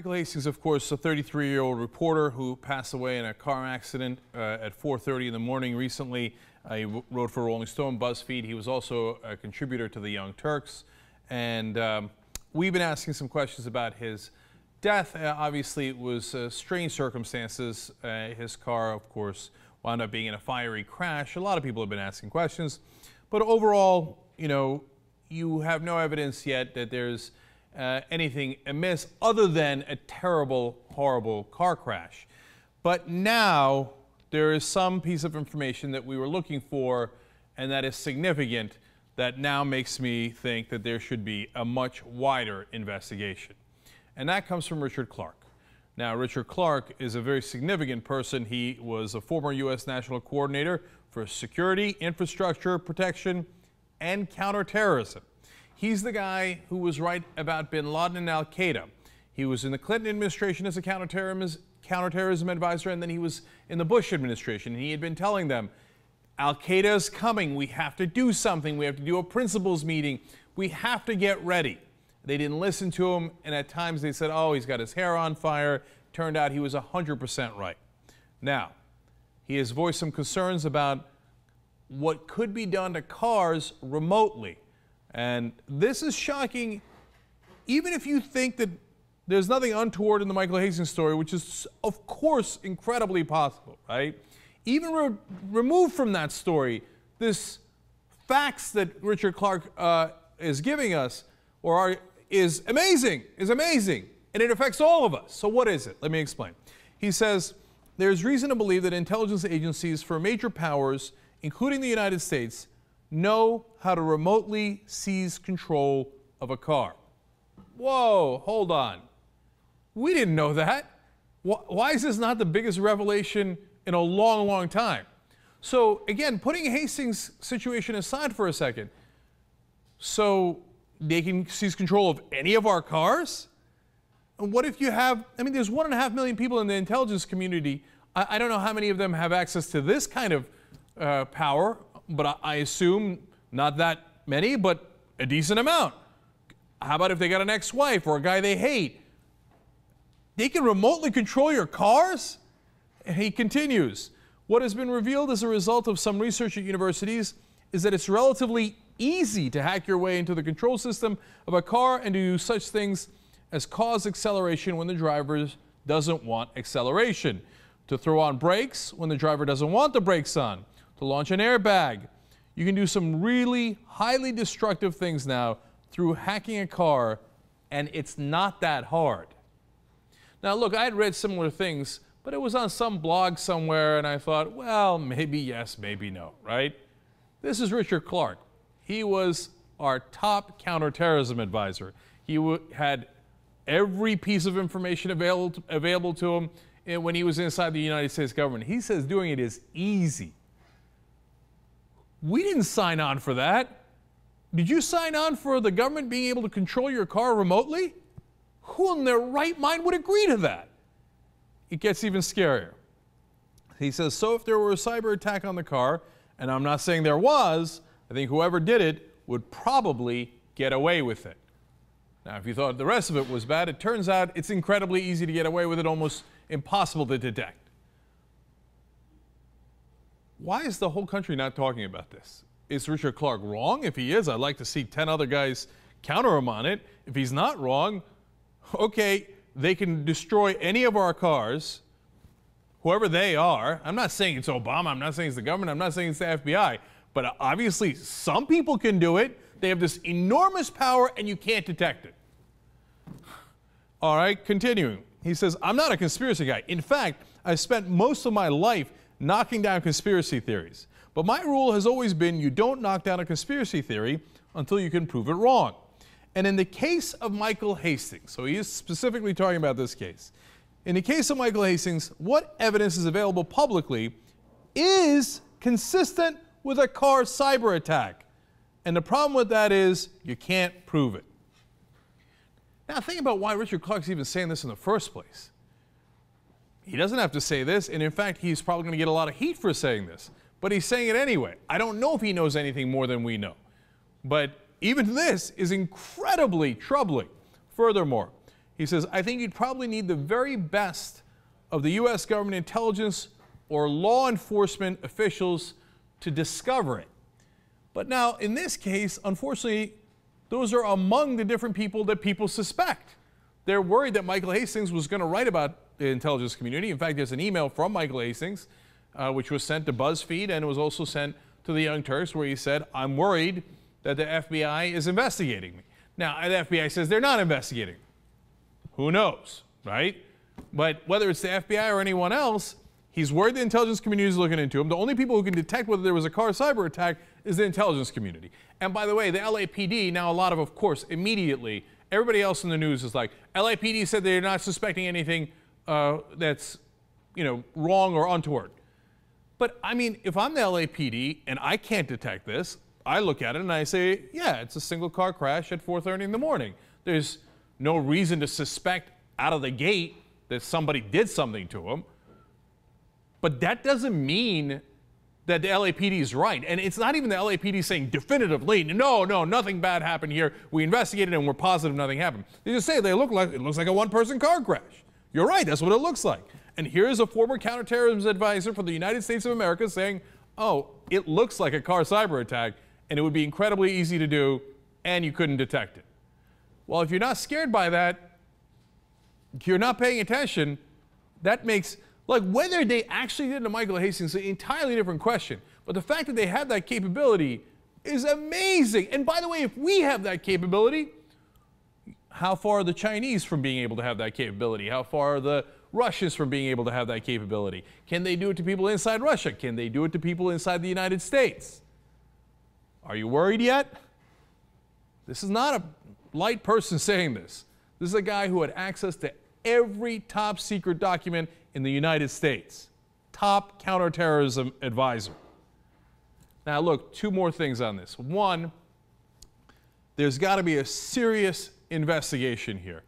Michael Hastings, of course, a 33-year-old reporter who passed away in a car accident at 4:30 in the morning recently. He wrote for Rolling Stone, BuzzFeed. He was also a contributor to the Young Turks. And we've been asking some questions about his death. Obviously, it was strange circumstances. His car, of course, wound up being in a fiery crash. A lot of people have been asking questions. But overall, you know, you have no evidence yet that there's anything amiss other than a terrible, horrible car crash. But now there is some piece of information that we were looking for, and that is significant, that now makes me think that there should be a much wider investigation. And that comes from Richard Clarke. Now, Richard Clarke is a very significant person. He was a former U.S. National Coordinator for Security, Infrastructure Protection, and Counterterrorism. He's the guy who was right about bin Laden and al-Qaeda. He was in the Clinton administration as a counterterrorism advisor, and then he was in the Bush administration. And he had been telling them, al-Qaeda is coming. We have to do something. We have to do a principals meeting. We have to get ready. They didn't listen to him, and at times they said, oh, he's got his hair on fire. Turned out he was 100% right. Now, he has voiced some concerns about what could be done to cars remotely. And this is shocking, even if you think that there's nothing untoward in the Michael Hastings story, which is, of course, incredibly possible, right? Even removed from that story, this facts that Richard Clarke is giving us is amazing, and it affects all of us. So what is it? Let me explain. He says, there's reason to believe that intelligence agencies for major powers, including the United States, know how to remotely seize control of a car. Whoa, hold on. We didn't know that. Why is this not the biggest revelation in a long, long time? So again, putting Hastings' situation aside for a second, so they can seize control of any of our cars? And what if you have, I mean, there's 1.5 million people in the intelligence community. I don't know how many of them have access to this kind of power, but I assume not that many, but a decent amount. How about if they got an ex-wife or a guy they hate? They can remotely control your cars? And he continues, what has been revealed as a result of some research at universities is that it's relatively easy to hack your way into the control system of a car and to do such things as cause acceleration when the driver doesn't want acceleration, to throw on brakes when the driver doesn't want the brakes on, to launch an airbag. You can do some really highly destructive things now through hacking a car, and it's not that hard. Now look, I had read similar things, but it was on some blog somewhere, and I thought, well, maybe yes, maybe no, right? This is Richard Clarke. He was our top counterterrorism advisor. He had every piece of information available to him when he was inside the United States government. He says doing it is easy. We didn't sign on for that. Did you sign on for the government being able to control your car remotely? Who in their right mind would agree to that? It gets even scarier. He says, so if there were a cyber attack on the car, and I'm not saying there was, I think whoever did it would probably get away with it. Now, if you thought the rest of it was bad, it turns out it's incredibly easy to get away with it, almost impossible to detect. Why is the whole country not talking about this? Is Richard Clarke wrong? If he is, I'd like to see 10 other guys counter him on it. If he's not wrong, okay, they can destroy any of our cars, whoever they are. I'm not saying it's Obama, I'm not saying it's the government, I'm not saying it's the FBI, but obviously some people can do it. They have this enormous power and you can't detect it. All right, continuing. He says, I'm not a conspiracy guy. In fact, I spent most of my life knocking down conspiracy theories. But my rule has always been you don't knock down a conspiracy theory until you can prove it wrong. And in the case of Michael Hastings, so he is specifically talking about this case, in the case of Michael Hastings, what evidence is available publicly is consistent with a car cyber attack. And the problem with that is you can't prove it. Now think about why Richard Clarke's even saying this in the first place. He doesn't have to say this, and in fact, he's probably going to get a lot of heat for saying this. But he's saying it anyway. I don't know if he knows anything more than we know. But even this is incredibly troubling. Furthermore, He says, I think you'd probably need the very best of the U.S. government intelligence or law enforcement officials to discover it. But now, in this case, unfortunately, those are among the different people that people suspect. They're worried that Michael Hastings was going to write about the intelligence community. In fact, there's an email from Michael Hastings, which was sent to BuzzFeed, and it was also sent to the Young Turks, where he said, I'm worried that the FBI is investigating me. Now, the FBI says they're not investigating. Who knows, right? But whether it's the FBI or anyone else, he's worried the intelligence community is looking into him. The only people who can detect whether there was a car cyber attack is the intelligence community. And by the way, the LAPD, now a lot of course, immediately, everybody else in the news is like, LAPD said they're not suspecting anything that's, wrong or untoward. But I mean, if I'm the LAPD and I can't detect this, I look at it and I say, yeah, it's a single car crash at 4:30 in the morning. There's no reason to suspect out of the gate that somebody did something to him. But that doesn't mean that the LAPD is right. And it's not even the LAPD saying definitively, no, nothing bad happened here. We investigated and we're positive nothing happened. They just say it looks like a one-person car crash. You're right, that's what it looks like. And here's a former counterterrorism advisor for the United States of America saying, oh, it looks like a car cyber attack and it would be incredibly easy to do and you couldn't detect it. Well, if you're not scared by that, you're not paying attention, that makes, like, whether they actually did it to Michael Hastings is an entirely different question. But the fact that they have that capability is amazing. And by the way, if we have that capability, how far are the Chinese from being able to have that capability? How far are the Russians from being able to have that capability? Can they do it to people inside Russia? Can they do it to people inside the United States? Are you worried yet? This is not a light person saying this. This is a guy who had access to every top secret document in the United States. Top counterterrorism advisor. Now look, two more things on this. One, there's got to be a serious investigation here.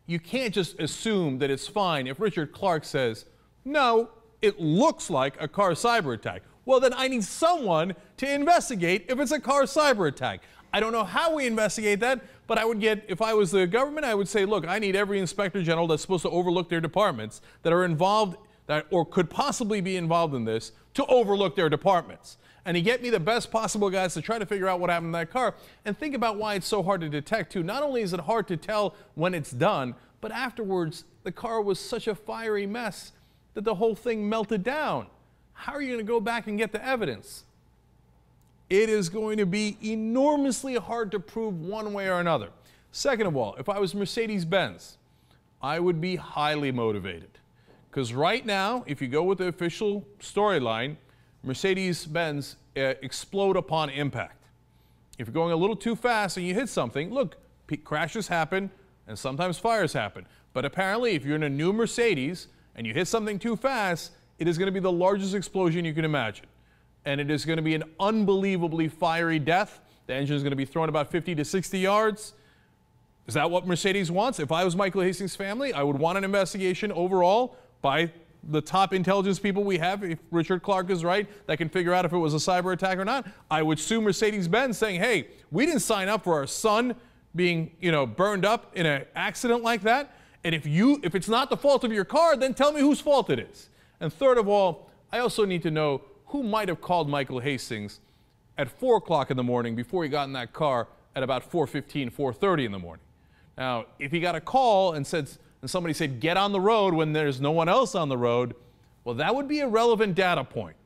You can't just assume that it's fine if Richard Clarke says, no, it looks like a car cyber attack. Well, then I need someone to investigate if it's a car cyber attack. I don't know how we investigate that, but I would get, if I was the government, I would say, look, I need every inspector general that's supposed to overlook their departments that are involved or could possibly be involved in this to overlook their departments. And you get me the best possible guys to try to figure out what happened to that car. And think about why it's so hard to detect, too. Not only is it hard to tell when it's done, but afterwards, the car was such a fiery mess that the whole thing melted down. How are you going to go back and get the evidence? It is going to be enormously hard to prove one way or another. Second of all, if I was Mercedes-Benz, I would be highly motivated. Because right now, if you go with the official storyline, Mercedes-Benz explode upon impact. If you're going a little too fast and you hit something, look, crashes happen and sometimes fires happen. But apparently, if you're in a new Mercedes and you hit something too fast, it is going to be the largest explosion you can imagine. And it is going to be an unbelievably fiery death. The engine is going to be thrown about 50 to 60 yards. Is that what Mercedes wants? If I was Michael Hastings' family, I would want an investigation overall by the top intelligence people we have, if Richard Clarke is right, that can figure out if it was a cyber attack or not. I would sue Mercedes-Benz saying, hey, we didn't sign up for our son being, burned up in an accident like that. And if it's not the fault of your car, then tell me whose fault it is. And third of all, I also need to know who might have called Michael Hastings at 4 o'clock in the morning before he got in that car at about 4:15, 4:30 in the morning. Now, if he got a call and somebody said, get on the road when there's no one else on the road, well, that would be a relevant data point.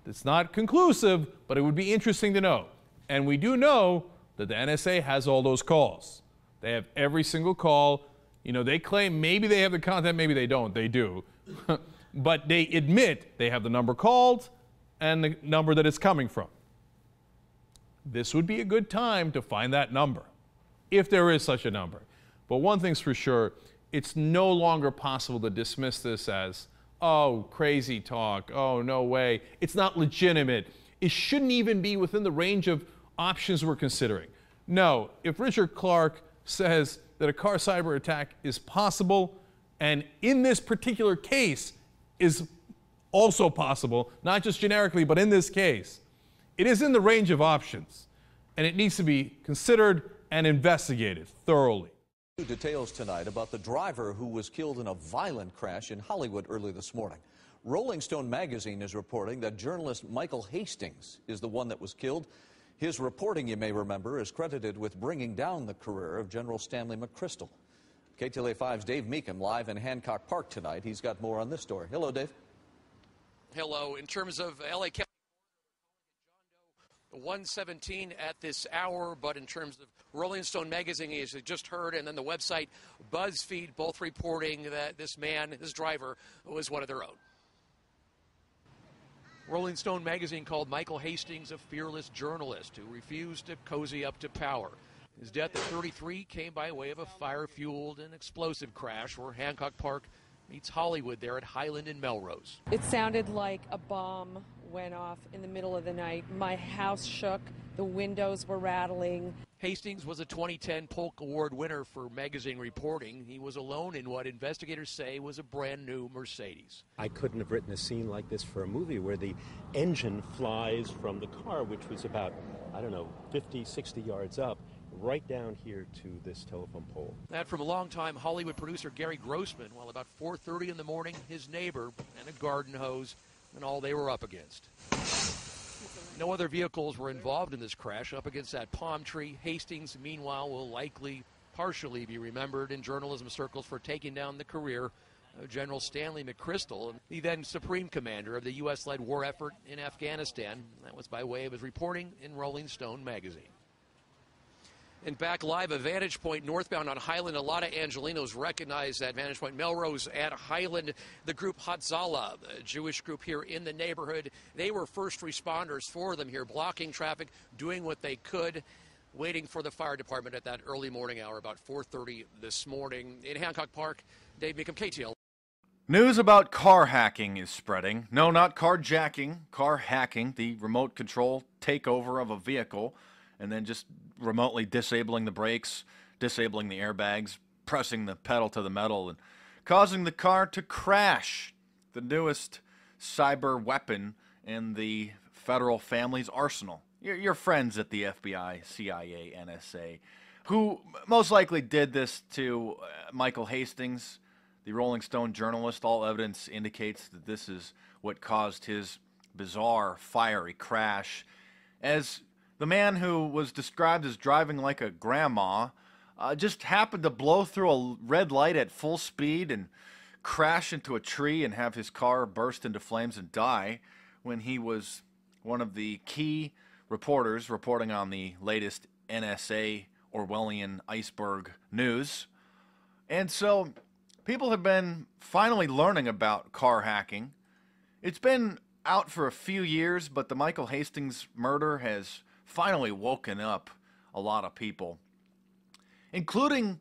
It's not conclusive, but it would be interesting to know. And we do know that the NSA has all those calls. They have every single call. They claim maybe they have the content, maybe they don't. They do. But they admit they have the number called and the number that it's coming from. This would be a good time to find that number, if there is such a number. But one thing's for sure, it's no longer possible to dismiss this as, oh, crazy talk, oh, no way. It's not legitimate. It shouldn't even be within the range of options we're considering. No, if Richard Clarke says that a car cyber attack is possible, and in this particular case is also possible, not just generically, but in this case, it is in the range of options, and it needs to be considered and investigated thoroughly. New details tonight about the driver who was killed in a violent crash in Hollywood early this morning. Rolling Stone magazine is reporting that journalist Michael Hastings is the one that was killed. His reporting, you may remember, is credited with bringing down the career of General Stanley McChrystal. KTLA 5's Dave Meekum live in Hancock Park tonight. He's got more on this story. Hello, Dave. Hello. In terms of L.A. County, 117 at this hour, but in terms of Rolling Stone magazine, as you just heard, and then the website BuzzFeed, both reporting that this man, this driver, was one of their own. Rolling Stone magazine called Michael Hastings a fearless journalist who refused to cozy up to power. His death at 33 came by way of a fire-fueled and explosive crash where Hancock Park meets Hollywood there at Highland and Melrose. It sounded like a bomb went off in the middle of the night. My house shook. The windows were rattling. Hastings was a 2010 Polk Award winner for magazine reporting. He was alone in what investigators say was a brand new Mercedes. I couldn't have written a scene like this for a movie where the engine flies from the car, which was about, 50, 60 yards up, right down here to this telephone pole. That from a longtime Hollywood producer Gary Grossman. Well, about 4:30 in the morning, his neighbor and a garden hose and all they were up against. No other vehicles were involved in this crash. Up against that palm tree, Hastings, meanwhile, will likely partially be remembered in journalism circles for taking down the career of General Stanley McChrystal, the then Supreme Commander of the U.S.-led war effort in Afghanistan. That was by way of his reporting in Rolling Stone magazine. And back live at Vantage Point northbound on Highland, a lot of Angelinos recognize that Vantage Point. Melrose at Highland, the group Hatzalah, a Jewish group here in the neighborhood, they were first responders for them here, blocking traffic, doing what they could, waiting for the fire department at that early morning hour, about 4:30 this morning. In Hancock Park, Dave Meekum, KTL. News about car hacking is spreading. No, not carjacking, car hacking, the remote control takeover of a vehicle, and then just remotely disabling the brakes, disabling the airbags, pressing the pedal to the metal, and causing the car to crash. The newest cyber weapon in the federal family's arsenal. Your friends at the FBI, CIA, NSA, who most likely did this to Michael Hastings, the Rolling Stone journalist. All evidence indicates that this is what caused his bizarre, fiery crash. As the man who was described as driving like a grandma just happened to blow through a red light at full speed and crash into a tree and have his car burst into flames and die when he was one of the key reporters reporting on the latest NSA Orwellian iceberg news. And so people have been finally learning about car hacking. It's been out for a few years, but the Michael Hastings murder has finally woken up a lot of people, including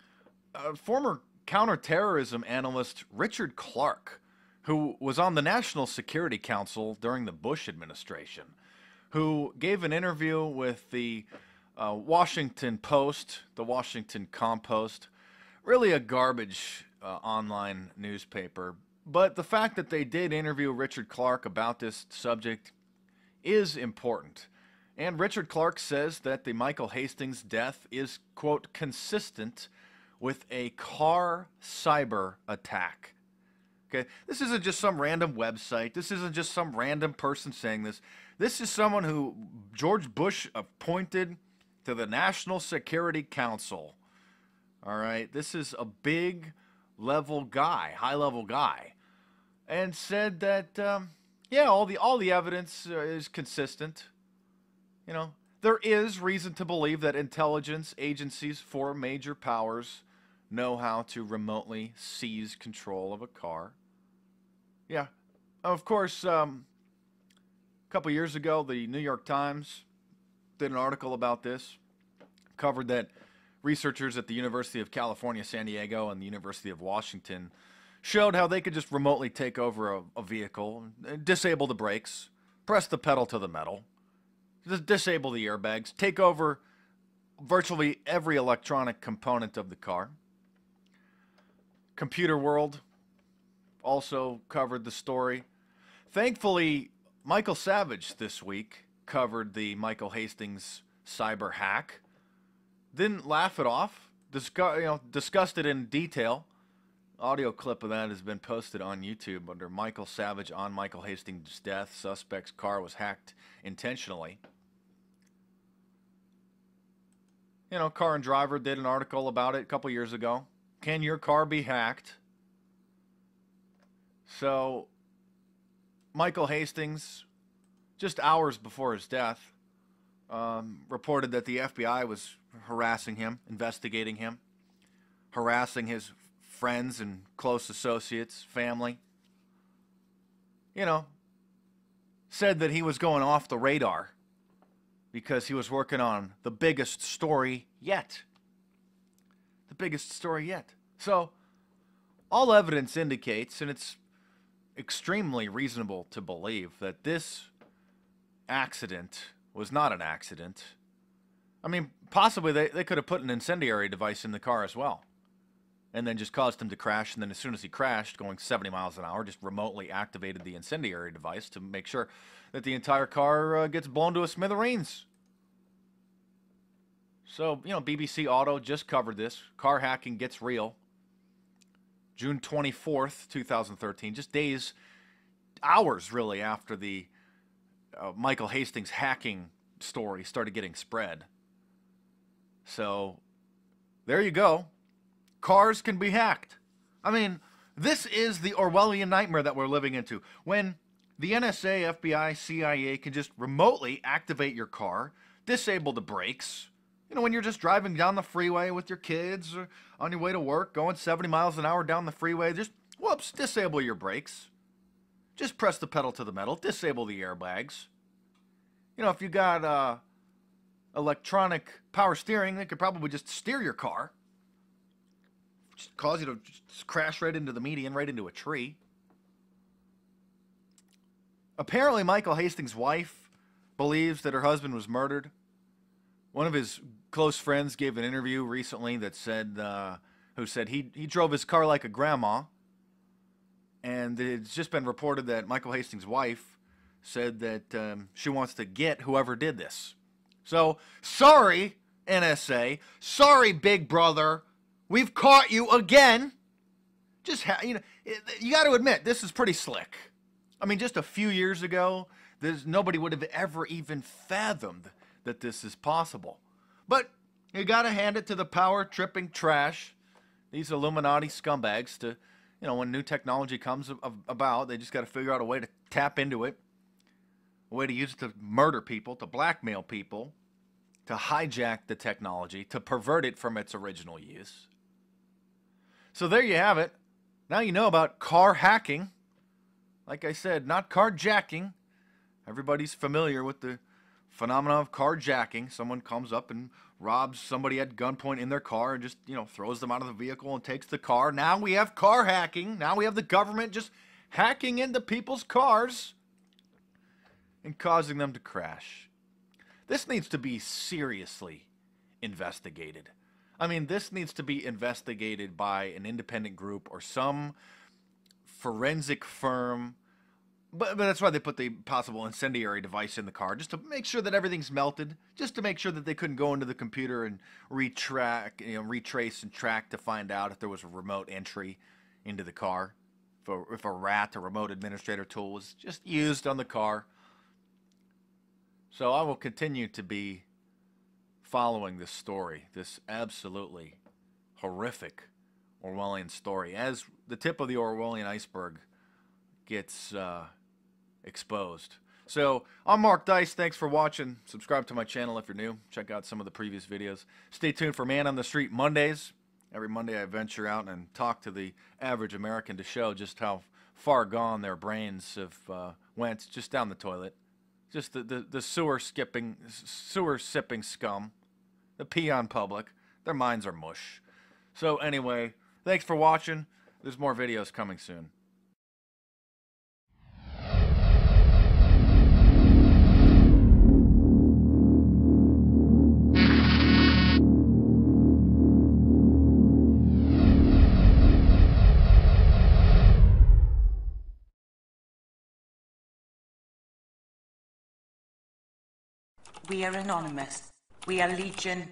former counterterrorism analyst Richard Clarke, who was on the National Security Council during the Bush administration, who gave an interview with the Washington Post, the Washington Compost, really a garbage online newspaper. But the fact that they did interview Richard Clarke about this subject is important. And Richard Clarke says that the Michael Hastings death is, quote, consistent with a car cyber attack. Okay, this isn't just some random website. This isn't just some random person saying this. This is someone who George Bush appointed to the National Security Council. All right, this is a big level guy, high level guy, and said that all the evidence is consistent. You know, there is reason to believe that intelligence agencies for major powers know how to remotely seize control of a car. Yeah, of course, a couple years ago, the New York Times did an article about this, covered that researchers at the University of California, San Diego, and the University of Washington showed how they could just remotely take over a vehicle, disable the brakes, press the pedal to the metal, disable the airbags, take over virtually every electronic component of the car. Computer World also covered the story. Thankfully, Michael Savage this week covered the Michael Hastings cyber hack. Didn't laugh it off, discussed it in detail. Audio clip of that has been posted on YouTube under Michael Savage on Michael Hastings' death. Suspect's car was hacked intentionally. Car and Driver did an article about it a couple years ago. Can your car be hacked? So, Michael Hastings, just hours before his death, reported that the FBI was harassing him, investigating him, harassing his friends and close associates, family. Said that he was going off the radar because he was working on the biggest story yet. The biggest story yet. So, all evidence indicates, and it's extremely reasonable to believe, that this accident was not an accident. I mean, possibly they could have put an incendiary device in the car as well, and then just caused him to crash, and then as soon as he crashed, going 70 miles an hour, just remotely activated the incendiary device to make sure that the entire car gets blown to a smithereens. So, BBC Auto just covered this. Car hacking gets real. June 24th, 2013, just hours really after the Michael Hastings hacking story started getting spread. So, there you go. Cars can be hacked. I mean, this is the Orwellian nightmare that we're living into. When the NSA, FBI, CIA can just remotely activate your car, disable the brakes. When you're just driving down the freeway with your kids or on your way to work, going 70 miles an hour down the freeway, just, whoops, disable your brakes. Just press the pedal to the metal, disable the airbags. If you got electronic power steering, they could probably just steer your car. Just cause you to just crash right into the median, right into a tree. Apparently, Michael Hastings' wife believes that her husband was murdered. One of his close friends gave an interview recently that said, who said he drove his car like a grandma. And it's just been reported that Michael Hastings' wife said that she wants to get whoever did this. So, sorry, NSA. Sorry, Big Brother. We've caught you again. You got to admit, this is pretty slick. I mean, just a few years ago, nobody would have ever even fathomed that this is possible. But you got to hand it to the power-tripping trash, these Illuminati scumbags, to, when new technology comes about, they just got to figure out a way to tap into it, a way to use it to murder people, to blackmail people, to hijack the technology, to pervert it from its original use. So there you have it. Now you know about car hacking. Like I said, not carjacking. Everybody's familiar with the phenomenon of carjacking. Someone comes up and robs somebody at gunpoint in their car and just, throws them out of the vehicle and takes the car. Now we have car hacking. Now we have the government just hacking into people's cars and causing them to crash. This needs to be seriously investigated. I mean, this needs to be investigated by an independent group or some forensic firm. But that's why they put the possible incendiary device in the car, just to make sure that everything's melted, just to make sure that they couldn't go into the computer and retrace and track to find out if there was a remote entry into the car, if a RAT, a remote administrator tool, was just used on the car. So I will continue to be following this story, this absolutely horrific Orwellian story, as the tip of the Orwellian iceberg gets exposed. So I'm Mark Dice. Thanks for watching. Subscribe to my channel if you're new. Check out some of the previous videos. Stay tuned for Man on the Street Mondays. Every Monday I venture out and talk to the average American to show just how far gone their brains have went just down the toilet. Just the sewer sipping scum, the peon public. Their minds are mush. So anyway, thanks for watching. There's more videos coming soon. We are anonymous. We are legion.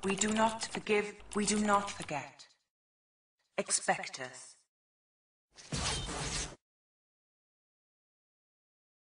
We do not forgive, we do not forget. Expect us.